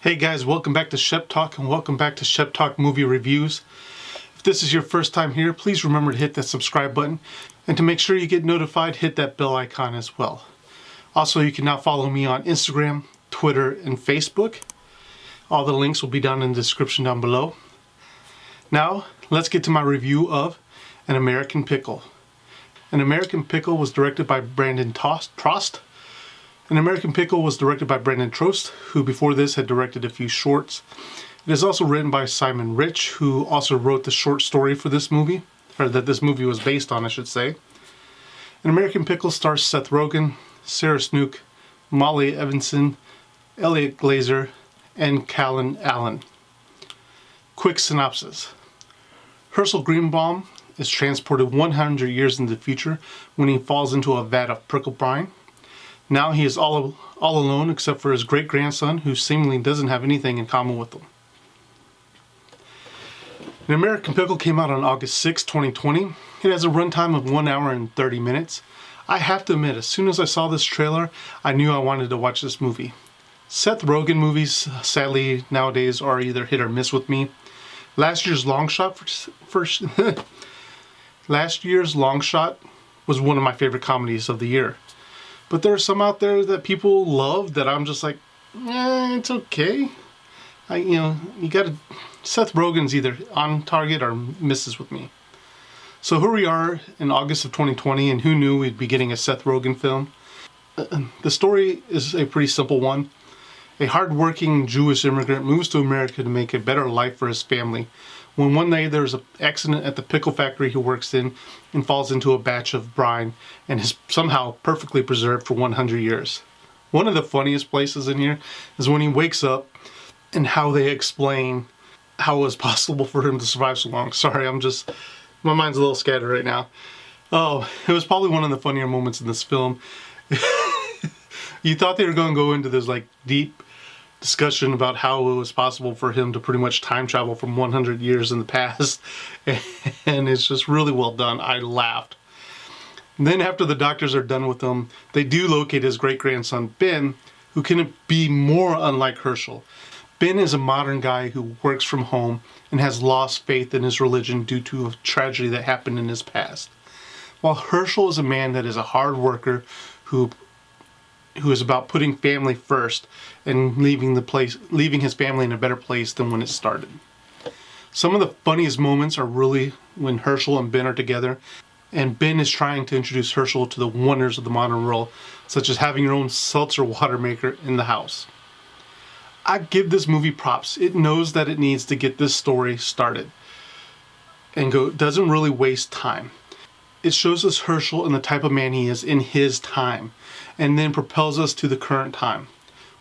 Hey guys, welcome back to Shep Talk and welcome back to Shep Talk Movie Reviews. If this is your first time here, please remember to hit that subscribe button, and to make sure you get notified, hit that bell icon as well. Also, you can now follow me on Instagram, Twitter, and Facebook. All the links will be down in the description down below. Now, let's get to my review of An American Pickle. An American Pickle was directed by Brandon Trost. An American Pickle was directed by Brandon Trost, who before this had directed a few shorts. It is also written by Simon Rich, who also wrote the short story for this movie, or that this movie was based on, I should say. An American Pickle stars Seth Rogen, Sarah Snook, Molly Evanson, Elliot Glazer, and Callan Allen. Quick synopsis. Herschel Greenbaum is transported 100 years into the future when he falls into a vat of prickle brine. Now he is all alone except for his great-grandson, who seemingly doesn't have anything in common with him. An American Pickle came out on August 6, 2020. It has a runtime of 1 hour and 30 minutes. I have to admit, as soon as I saw this trailer, I knew I wanted to watch this movie. Seth Rogen movies, sadly, nowadays are either hit or miss with me. Last year's Long Shot was one of my favorite comedies of the year. But there are some out there that people love that I'm just like, it's okay. Seth Rogen's either on target or misses with me. So here we are in August of 2020, and who knew we'd be getting a Seth Rogen film? The story is a pretty simple one. A hard-working Jewish immigrant moves to America to make a better life for his family, when one day there's an accident at the pickle factory he works in and falls into a batch of brine and is somehow perfectly preserved for 100 years. One of the funniest places in here is when he wakes up and how they explain how it was possible for him to survive so long. Sorry, my mind's a little scattered right now. Oh, it was probably one of the funnier moments in this film. You thought they were going to go into this deep discussion about how it was possible for him to pretty much time travel from 100 years in the past, and it's just really well done. I laughed. And then after the doctors are done with him, they do locate his great-grandson Ben, who couldn't be more unlike Herschel. Ben is a modern guy who works from home and has lost faith in his religion due to a tragedy that happened in his past, while Herschel is a man that is a hard worker who is about putting family first and leaving his family in a better place than when it started. Some of the funniest moments are really when Herschel and Ben are together, and Ben is trying to introduce Herschel to the wonders of the modern world, such as having your own seltzer water maker in the house. I give this movie props. It knows that it needs to get this story started and doesn't really waste time. It shows us Herschel and the type of man he is in his time, and then propels us to the current time.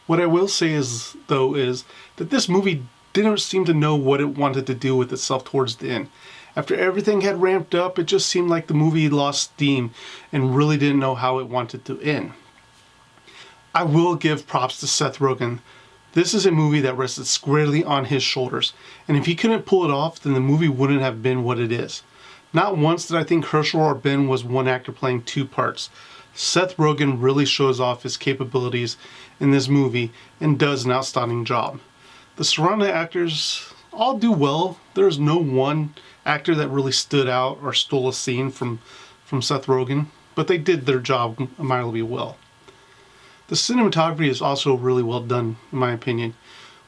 What I will say is that this movie didn't seem to know what it wanted to do with itself towards the end. After everything had ramped up, it just seemed like the movie lost steam and really didn't know how it wanted to end. I will give props to Seth Rogen. This is a movie that rested squarely on his shoulders, and if he couldn't pull it off, then the movie wouldn't have been what it is. Not once did I think Herschel or Ben was one actor playing two parts. Seth Rogen really shows off his capabilities in this movie and does an outstanding job. The surrounding actors all do well. There's no one actor that really stood out or stole a scene from Seth Rogen, but they did their job admirably well. The cinematography is also really well done, in my opinion.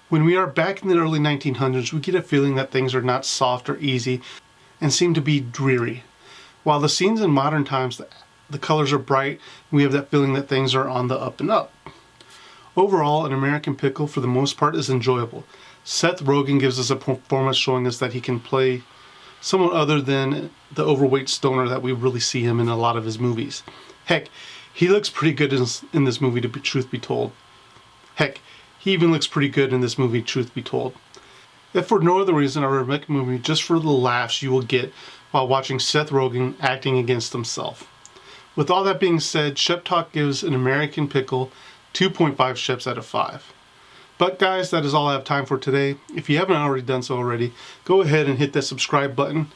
When we are back in the early 1900s, we get a feeling that things are not soft or easy and seem to be dreary. While the scenes in modern times, the colors are bright, and we have that feeling that things are on the up and up. Overall, An American Pickle, for the most part, is enjoyable. Seth Rogen gives us a performance showing us that he can play someone other than the overweight stoner that we really see him in a lot of his movies. Heck, he looks pretty good in this movie, truth be told. Heck, he even looks pretty good in this movie, truth be told. If for no other reason, I would recommend the movie just for the laughs you will get while watching Seth Rogen acting against himself. With all that being said, Shep Talk gives An American Pickle 2.5 Sheps out of 5. But guys, that is all I have time for today. If you haven't already done so already, go ahead and hit that subscribe button.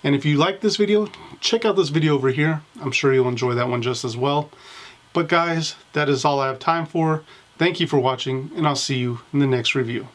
And if you like this video, check out this video over here. I'm sure you'll enjoy that one just as well. But guys, that is all I have time for. Thank you for watching, and I'll see you in the next review.